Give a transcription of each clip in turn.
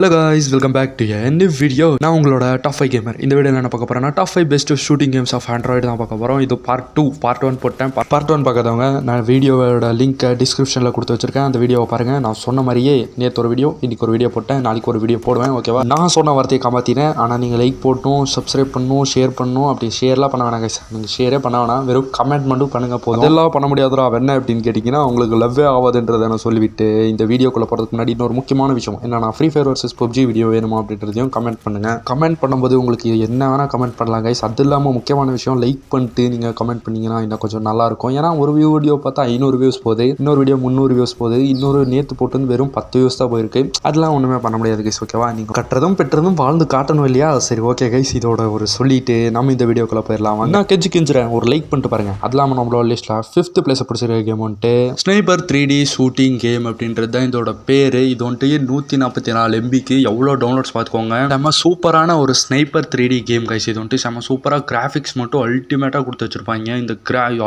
Hello guys, welcome back to a new video. நான் உங்களோட top 5 gamer. இந்த வீடியோவில் என்ன பார்க்க போகிறேன்னா top 5 best shooting games of Android தான் பார்க்க போகிறோம். இது பார்ட் 1 போட்டேன். பார்ட் 1 பார்க்காதவங்க நான் வீடியோவோட லிங்க் டிஸ்கிரிப்ஷனில் கொடுத்து வச்சிருக்கேன். அந்த வீடியோவை பாருங்கள். நான் சொன்ன மாதிரியே நேற்று ஒரு வீடியோ, இன்றைக்கி ஒரு வீடியோ போட்டேன், நாளைக்கு ஒரு வீடியோ போடுவேன். ஓகேவா? நான் சொன்ன வார்த்தையை காப்பாற்றினேன். ஆனால் நீங்கள் லைக் போட்டும், சப்ஸ்கிரைப் பண்ணணும், ஷேர் பண்ணணும். அப்படி ஷேர்லாம் பண்ண வேணாம் கைஸ். நீங்கள் ஷேரே பண்ண வேணாம், வெறும் கமெண்ட் மட்டும் பண்ணுங்கள் போதும். அதெல்லாம் பண்ண முடியாதுடா என்ன அப்படின்னு கேட்டிங்கன்னா உங்களுக்கு லவ்வே ஆகாதுன்றதை நான் சொல்லிவிட்டு இந்த வீடியோக்குள்ளே போகிறதுக்கு முன்னாடி இன்னொரு முக்கியமான விஷயம் என்னன்னா free fire versus PUBG video வேணும் அப்படின்றதையும் கமெண்ட் பண்ணுங்கள். கமெண்ட் பண்ணும்போது உங்களுக்கு என்ன வேணால் கமெண்ட் பண்ணலாம் கைஸ். அது இல்லாமல் முக்கியமான விஷயம் லைக் பண்ணிட்டு நீங்கள் கமெண்ட் பண்ணிங்கன்னா இன்னும் கொஞ்சம் நல்லாயிருக்கும். ஏன்னா ஒரு வீடியோ பார்த்தா 500 வியூஸ் போகுது, இன்னொரு வீடியோ 300 வியூஸ் போகுது, இன்னொரு நேற்று போட்டு வந்து வெறும் 10 வியூஸ் தான் போயிருக்கு. அதெல்லாம் ஒன்றுமே பண்ண முடியாது கைஸ். ஓகேவா? நீங்கள் கட்டுறதும் பெற்றதும் வாழ்ந்து காட்டணும் இல்லையா? சரி ஓகே கைஸ், இதோட ஒரு சொல்லிட்டு நம்ம இந்த வீடியோக்குள்ளே போயிடலாம். நான் கெஞ்சுறேன், ஒரு லைக் பண்ணிட்டு பாருங்கள். அது இல்லாமல் நம்மளோட லிஸ்ட்டில் 5th பிளேஸை பிடிச்சிருக்க கேம் வந்துட்டு ஸ்னைப்பர் 3D ஷூட்டிங் கேம் அப்படின்றது தான் இதோட பேர். இது வந்துட்டு 144 MBக்கு எவ்வளோ டவுன்லோட்ஸ் பார்த்துக்கோங்க. செம்ம சூப்பரான ஒரு ஸ்னைப்பர் 3D கேம் கைஸ். இது வந்துட்டு செம்ம சூப்பராக கிராஃபிக்ஸ் மட்டும் அல்டிமேட்டாக கொடுத்து வச்சிருப்பாங்க. இந்த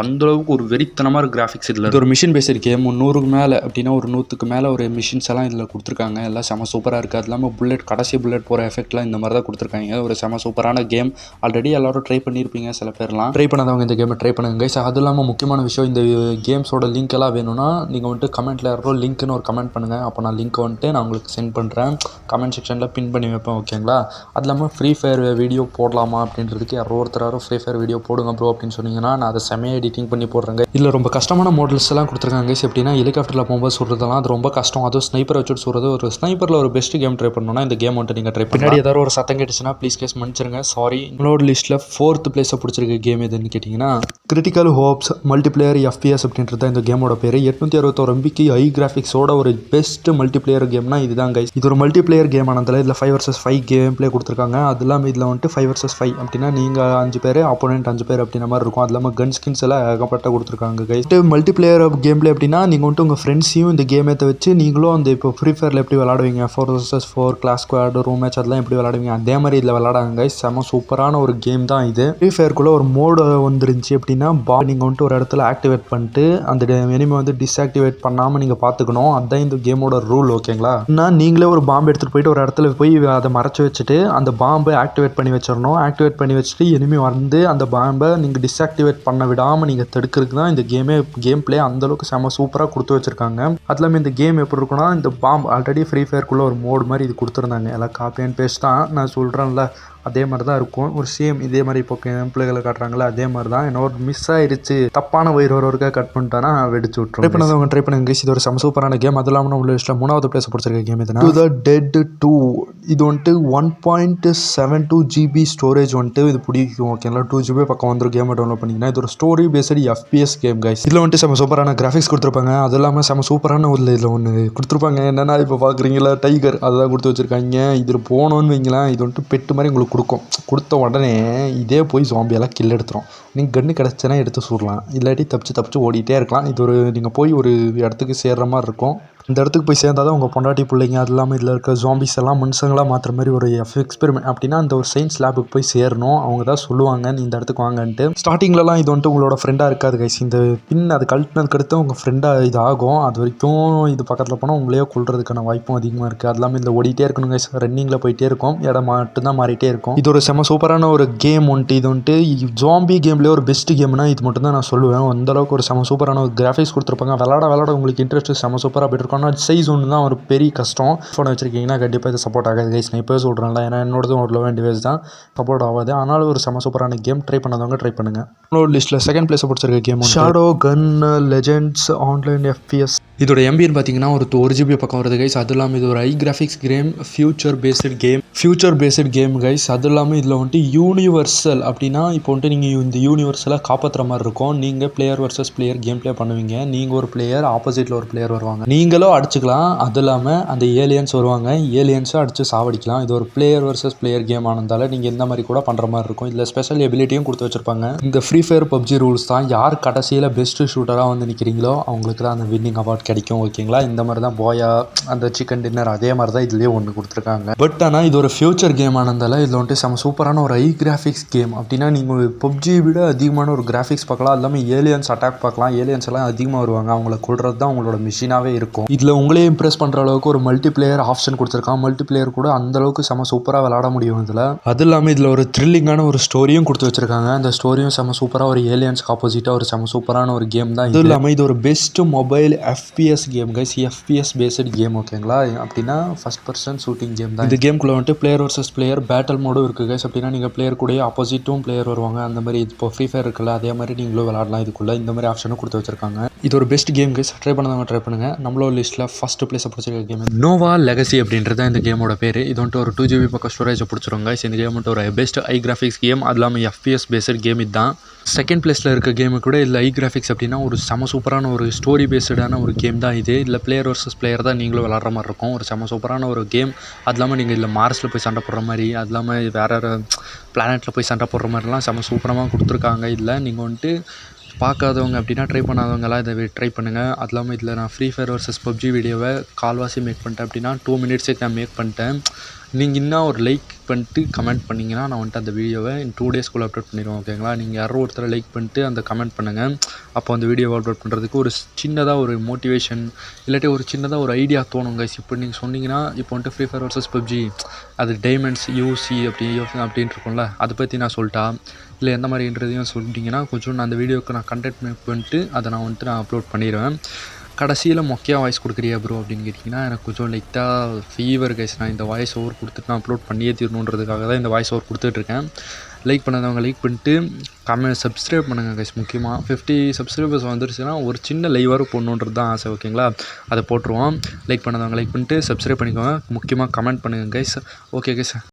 அந்தளவுக்கு ஒரு வெறித்தனமான கிராஃபிக்ஸ் இதில். இது ஒரு மிஷின் பேஸ்ட் கேம். 100க்கு மேலே அப்படின்னா ஒரு 100க்கு மேலே ஒரு மிஷின்ஸ் எல்லாம் இதில் கொடுத்துருக்காங்க. எல்லாம் செம்ம சூப்பராக இருக்குது. அது இல்லாமல் கடைசி புல்லட் போகிற எஃபெக்ட்லாம் இந்த மாதிரி தான் கொடுத்துருக்காங்க. ஒரு செம்ம சூப்பரான கேம். ஆல்ரெடி எல்லாரும் ட்ரை பண்ணியிருப்பீங்க, சில பேர்லாம் ட்ரை பண்ணாதவங்க இந்த கேமை ட்ரை பண்ணுங்க கைஸ். அது இல்லாமல் முக்கியமான விஷயம், இந்த கேம்ஸோட லிங்க் எல்லாம் வேணும்னா நீங்கள் வந்துட்டு கமெண்ட்டில் யாரோ லிங்க்னு ஒரு கமெண்ட் பண்ணுங்கள். அப்போ நான் லிங்க் வந்துட்டு நான் உங்களுக்கு சென்ட் பண்ணுறேன். கமெண்ட் செக்ஷனில் பின் பண்ணி வைப்பேன். ஓகேங்களா? அது இல்லாமல் ஃப்ரீ ஃபயர் வீடியோ போடலாமா அப்படின்றதுக்கு ஒருத்தராரோ ஃப்ரீ ஃபயர் வீடியோ போடுங்க ப்ரோ அப்படின்னு சொன்னீங்கன்னா நான் அதை செமையாக எடிட்டிங் பண்ணி போடுறேங்க. இதில் ரொம்ப கஷ்டமான மாடல்ஸ் எல்லாம் கொடுத்துருக்காங்க கைஸ். எப்படின்னா ஹெலிகாப்டரில் போகும்போது சுடுறதெல்லாம் அது ரொம்ப கஷ்டம். அதுவும் ஸ்னைப்பர் வச்சுட்டு சுடுறது. ஒரு ஸ்னைப்பரில் ஒரு பெஸ்ட் கேம் ட்ரை பண்ணணும்னா இந்த கேம் வந்துட்டு நீங்கள் ட்ரை பண்ணி. பின்னாடி ஏதாவது ஒரு சத்தம் கேட்டுச்சுன்னா ப்ளீஸ் கேஸ் மன்னிச்சிருங்க, சாரி. உங்களோட லிஸ்ட்டில் 4th பிளேஸை பிடிச்சிருக்க கேம் எதுன்னு கேட்டிங்கன்னா கிரிட்டிக்கல் ஹோப்ஸ் மல்டிபிளேயர் FPS அப்படின்றது இந்த கேமோட பேர். 861 MBக்கு ஹை கிராஃபிக்ஸோட ஒரு பெஸ்ட் மல்டிபிளேயர் கேம்னா இதுதான் கைஸ். இது ஒரு மல்டிபிளேயர் கேம் ஆனதால் இதில் 5 vs 5 கேம் பிளே கொடுத்துருக்காங்க. அது இல்லாமல் இதில் வந்துட்டு 5 vs 5 அப்படின்னா நீங்கள் 5 பேர், ஆப்போனன்ட் 5 பேர் அப்படின்ற மாதிரி இருக்கும். அது இல்லாமல் கன் ஸ்கின்ஸ் எல்லாம் ஏகப்பட்ட கொடுத்துருக்காங்க கைஸ். மல்டிபிளேயர் கேம் பிளே அப்படின்னா நீங்கள் வந்துட்டு உங்கள் ஃப்ரெண்ட்ஸையும் இந்த கேம் ஏற்ற வச்சு நீங்களும் அந்த இப்போ ஃப்ரீ ஃபயரில் எப்படி விளாடுவீங்க 4 vs 4 class squad room match அதெல்லாம் எப்படி விளாடுவீங்க அதே மாதிரி இதில் விளாடாங்க கைஸ். செம்ம சூப்பரான ஒரு கேம் தான் இது. ஃப்ரீ ஃபயருக்குள்ளே ஒரு மோடு வந்துருந்துச்சு அப்படின்னா நீங்கள் வந்துட்டு ஒரு இடத்துல ஆக்டிவேட் பண்ணிட்டு அந்த எனிமே வந்து டிஸ்ஆக்டிவேட் பண்ணாமல் நீங்கள் பார்த்துக்கணும். அதுதான் இந்த கேமோட ரூல். ஓகேங்களா? நான் நீங்களே ஒரு பாம்பு எடுத்துகிட்டு போயிட்டு ஒரு இடத்துல போய் அதை மறைச்சி வச்சுட்டு அந்த பாம்பை ஆக்டிவேட் பண்ணி வச்சிடணும். ஆக்டிவேட் பண்ணி வச்சுட்டு எனிமி வந்து அந்த பாம்பை நீங்கள் டிஸ்ஆக்டிவேட் பண்ண விடாமல் நீங்கள் தடுக்கிறதுக்கு தான் இந்த கேம் பிளே அந்தளவுக்கு செம்ம சூப்பராக கொடுத்து வச்சுருக்காங்க. அது இல்லாமல் இந்த கேம் எப்படி இருக்குன்னா இந்த பாம்பு ஆல்ரெடி ஃப்ரீ ஃபயருக்குள்ளே ஒரு மோடு மாதிரி இது கொடுத்துருந்தாங்க. எல்லாம் காப்பி அண்ட் பேஸ்ட் தான். நான் சொல்கிறேன்ல அதே மாதிரி தான் இருக்கும். ஒரு சேம் இதே மாதிரி இப்போ பிள்ளைகளை காட்டுறாங்களே அதே மாதிரி தான். என்ன ஒரு மிஸ் ஆயிடுச்சு, தப்பான வயிறு ஒருக்கா கட் பண்ணிட்டானா வெடிச்சு விட்டுரும். ட்ரை பண்ணாதவங்க ட்ரை பண்ணுங்க. இது ஒரு சூப்பரான கேம். அது இல்லாமல் உள்ள லிஸ்ட்டில் 3வது பிளேஸ் பிடிச்சிருக்க கேம் எதுனா டு த டெட் 2. இது வந்துட்டு 1.72 GB ஸ்டோரேஜ் வந்துட்டு இது பிடிக்கும். ஓகேங்களா? 2 GB பக்கம் வந்துடும் கேமை டவுன்லோட் பண்ணிங்கன்னா. இது ஒரு story based FPS game guys. இதில் வந்துட்டு செம்ம சூப்பரான கிராஃபிக்ஸ் கொடுத்துருப்பாங்க. அது இல்லாமல் செம்ம சூப்பரான ஒரு இதில் ஒன்று கொடுத்துருப்பாங்க. என்னென்னா இப்போ பார்க்குறீங்களா டைகர் அதுதான் கொடுத்து வச்சுருக்காங்க. இதில் போனோன்னு வைங்களேன், இது வந்துட்டு பெட்டு மாதிரி உங்களுக்கு கொடுத்த உடனே இதே போய் ஜாம்பியெல்லாம் கில் எடுத்துரும். நீங்கள் கன்று கிடச்சுன்னா எடுத்து சுடலாம், இல்லாட்டி தப்பிச்சு ஓடிட்டே இருக்கலாம். இது ஒரு நீங்கள் போய் ஒரு இடத்துக்கு சேர்கிற மாதிரி இருக்கும். இந்த இடத்துக்கு போய் சேர்ந்தால் தான் உங்கள் பொண்டாட்டி பிள்ளைங்க அது இல்லாமல் இதில் இருக்க ஜாம்பிஸ் எல்லாம் மனுஷங்களாக மாற்றுற மாதிரி ஒரு எக்ஸ்பெரிமெண்ட் அப்படின்னா அந்த ஒரு சயின்ஸ் லேபுக்கு போய் சேரணும். அவங்க தான் சொல்லுவாங்க நீ இந்த இடத்துக்கு வாங்கன்ட்டு. ஸ்டார்டிங்லலாம் இது வந்துட்டு உங்களோட ஃப்ரெண்டாக இருக்காது கைஸ். இந்த பின் அது கழட்டினதுக்கு அடுத்து உங்கள் ஃப்ரெண்டாக இது ஆகும். அது வரைக்கும் இது பக்கத்தில் போனால் உங்களையே கொள்றதுக்கான வாய்ப்பும் அதிகமாக இருக்குது. அது இல்லாமல் இதில் ஓடிட்டே இருக்கணும் கைஸ். ரன்னிங்கில் போயிட்டே இருக்கும், இடம் மட்டும்தான் மாறிட்டே இருக்கும். இது ஒரு செம்ம சூப்பரான ஒரு கேம் வந்துட்டு. இது வந்துட்டு ஜாம்பி கேம்லேயே ஒரு பெஸ்ட் கேம்னா இது மட்டும் தான் நான் சொல்லுவேன். அந்தளவுக்கு ஒரு செம்ம சூப்பரான ஒரு கிராஃபிக்ஸ் கொடுத்துருப்பாங்க. விளாட உங்களுக்கு இன்ட்ரெஸ்ட் செம்ம சூப்பராக போய்ட்டு இருக்கும். ஆனால் சைஸ் ஒன்று தான் ஒரு பெரிய கஷ்டம். ஃபோனை வச்சுருக்கீங்கன்னா கண்டிப்பாக இது சப்போர்ட் ஆகாது கைஸ். நான் இப்போ சொல்கிறேன்ல, ஏன்னா என்னோடதும் ஒரு லோ அண்ட் டிவைஸ் தான், சப்போர்ட் ஆகாது. ஆனாலும் ஒரு செம்ம சூப்பரான கேம். ட்ரை பண்ணாதவங்க ட்ரை பண்ணுங்கள். உங்களோட லிஸ்ட்டில் 2nd பிளேஸை பிடிச்சிருக்க கேம் ஷாடோ கன் லெஜெண்ட்ஸ் ஆன்லைன் FPS. இதோட எம்பின்னு பார்த்தீங்கன்னா ஒரு 1 GB பக்கம் வருது கைஸ். அது இல்லாமல் இது ஒரு high graphics game, future based game guys. அது இல்லாமல் இதில் வந்துட்டு யூனிவர்சல் அப்படின்னா இப்போ வந்துட்டு நீங்கள் இந்த யூனிவர்சலை காப்பாற்றுற மாதிரி இருக்கும். நீங்கள் player versus player game play பண்ணுவீங்க. நீங்கள் ஒரு பிளேயர், ஆப்போசிட்டில் ஒரு பிளேயர் வருவாங்க, நீங்களும் அடிச்சுக்கலாம். அது இல்லாமல் அந்த ஏலியன்ஸ் வருவாங்க, ஏலியன்ஸும் அடித்து சாவடிக்கலாம். இது ஒரு பிளேயர் வர்சஸ் பிளேயர் கேம் ஆனதால் நீங்கள் இந்த மாதிரி கூட பண்ணுற மாதிரி இருக்கும். இதில் ஸ்பெஷல் எபிலிட்டியும் கொடுத்து வச்சுருப்பாங்க. இந்த ஃப்ரீ ஃபயர் பப்ஜி ரூல்ஸ் தான். யார் கடைசியில் பெஸ்ட்டு ஷூட்டராக வந்து நிற்கிறீங்களோ அவங்களுக்கு தான் அந்த வின்னிங் அவார்ட் கிடைக்கும். ஓகேங்களா? இந்த மாதிரி தான் போயா அந்த சிக்கன் டின்னர் அதே மாதிரி தான் இதுலேயே ஒன்று கொடுத்துருக்காங்க. பட் ஆனால் இது ஒரு ஃபியூச்சர் கேம் ஆனதால் இதில் வந்துட்டு செம்ம சூப்பரான ஒரு ஹை கிராஃபிக்ஸ் கேம். அப்படின்னா நீங்கள் பப்ஜி விட அதிகமான ஒரு கிராஃபிக்ஸ் பார்க்கலாம். அது இல்லாமல் ஏலியன்ஸ் அட்டாக் பார்க்கலாம். ஏலியன்ஸ் எல்லாம் அதிகமாக வருவாங்க, அவங்கள கொள்றது தான் உங்களோட மிஷினாகவே இருக்கும். இதில் உங்களே இம்ப்ரெஸ் பண்ணுற அளவுக்கு ஒரு மல்டிப்ளேயர் ஆப்ஷன் கொடுத்துருக்கான். மல்டிப்ளேயர் கூட அந்தளவுக்கு செம சூப்பராக விளாட முடியும் இதில். அது இல்லாமல் இதில் ஒரு த்ரில்லிங்கான ஒரு ஸ்டோரியும் கொடுத்து வச்சிருக்காங்க. அந்த ஸ்டோரியும் செம சூப்பராக ஒரு ஏலியன்ஸ்க்கு ஆப்போசிட்டாக ஒரு செம சூப்பரான ஒரு கேம் தான். இது இல்லாமல் இது ஒரு best mobile FPS game guys. FPS based game ஓகேங்களா. அப்படின்னா ஃபர்ஸ்ட் பர்சன் ஷூட்டிங் கேம் தான். இந்த கேம்குள்ளே வந்துட்டு பிளேயர் வர்சஸ் பிளேயர் பேட்டல் மோடும் இருக்குது கைஸ். அப்படின்னா நீங்கள் பிளேயர் கூட ஆப்போசிட்டும் பிளேயர் வருவாங்க. அந்த மாதிரி இப்போ ஃப்ரீ ஃபயர் இருக்குல்ல, அதே மாதிரி நீங்களும் விளாடலாம் இதுக்குள்ளே. இந்த மாதிரி ஆப்ஷனும் கொடுத்து வச்சிருக்காங்க. இது ஒரு பெஸ்ட் கேம் கைஸ். ட்ரை பண்ணாதவங்க ட்ரை பண்ணுங்கள். நம்மளோட லிஸ்ட்டில் ஃபஸ்ட்டு பிளேஸை பிடிச்சிருக்க கேம் நோவா லெகசி அப்படின்றது இந்த கேமோட பேர். இது வந்துட்டு ஒரு 2GB பக்கம் ஸ்டோரேஜை பிடிச்சிருங்க கைஸ். இந்த கேம் வந்துட்டு ஒரு பெஸ்ட் ஐ கிராஃபிக்ஸ் கேம். அது இல்லாமல் FPS பேஸ்டு கேம் இதுதான். செகண்ட் பிளேஸில் இருக்க கேமு கூட இல்லை ஐ கிராஃபிக்ஸ் அப்படின்னா ஒரு செம சூப்பரான ஒரு ஸ்டோரி பேஸ்டான ஒரு கேம் தான் இது. இல்லை பிளேயர் வர்சஸ் பிளேயர் தான் நீங்களும் விளாட்ற மாதிரி இருக்கும். ஒரு செம சூப்பரான ஒரு கேம். அது இல்லாமல் நீங்கள் இல்லை மார்ஸில் போய் சண்டை போடுற மாதிரி, அது இல்லாமல் வேறு பிளானெட்டில் போய் சண்டை போடுற மாதிரிலாம் செம சூப்பராக கொடுத்துருக்காங்க. இதில் நீங்கள் வந்துட்டு பார்க்காதவங்க அப்படின்னா ட்ரை பண்ணாதவங்களாம் இதை ட்ரை பண்ணுங்கள். அது இல்லாமல் இதில் நான் ஃப்ரீ ஃபயர் வர்சஸ் PUBG வீடியோவை கால்வாசி மேக் பண்ணிட்டேன் அப்படின்னா 2 மினிட்ஸுக்கு நான் மேக் பண்ணிட்டேன். நீங்கள் இன்னும் ஒரு லைக் பண்ணிட்டு கமெண்ட் பண்ணிங்கன்னா நான் வந்துட்டு அந்த வீடியோவை 2 டேஸ்க்குள்ளே அப்லோட் பண்ணிடுவோம் ஓகேங்களா. நீங்கள் யாரோ ஒருத்தர் லைக் பண்ணிட்டு அந்த கமெண்ட் பண்ணுங்கள். அப்போ அந்த வீடியோவை அப்லோட் பண்ணுறதுக்கு ஒரு சின்னதாக ஒரு மோட்டிவேஷன் இல்லாட்டி ஒரு சின்னதாக ஒரு ஐடியா தோணும் கைஸ். இப்போ நீங்கள் சொன்னீங்கன்னா இப்போ வந்துட்டு ஃப்ரீ ஃபயர் வர்சஸ் PUBG அது டைமண்ட்ஸ் UC அப்படின்ட்டு இருக்கும்ல, அதை பற்றி நான் சொல்லிட்டா இல்லை எந்த மாதிரின்றதையும் சொல்லிட்டிங்கன்னா கொஞ்சம் நான் அந்த வீடியோவுக்கு நான் கண்டென்ட் மேக் பண்ணிட்டு அதை நான் வந்துட்டு நான் அப்லோட் பண்ணிடுவேன். கடைசியில் மொக்கையாக வாய்ஸ் கொடுக்குறியா ப்ரோ அப்படின்னு கேட்டிங்கன்னா எனக்கு கொஞ்சம் லைட்டாக ஃபீவர் கைஸ். நான் இந்த வாய்ஸ் ஓவர் கொடுத்துட்டு நான் அப்லோட் பண்ணியே தீரணுன்றதுக்காக தான் இந்த வாய்ஸ் ஓவர் கொடுத்துட்ருக்கேன். லைக் பண்ணாதவங்க லைக் பண்ணிட்டு சப்ஸ்கிரைப் பண்ணுங்கள் கைஸ். முக்கியமாக 50 சப்ஸ்கிரைபர்ஸ் வந்துருச்சுன்னா ஒரு சின்ன லைவாக போடணுன்றது தான் ஆசை ஓகேங்களா. அதை போட்டுருவோம். லைக் பண்ணாதவங்க லைக் பண்ணிட்டு சப்ஸ்கிரைப் பண்ணிக்கோங்க. முக்கியமாக கமெண்ட் பண்ணுங்கள் கைஸ். Okay guys.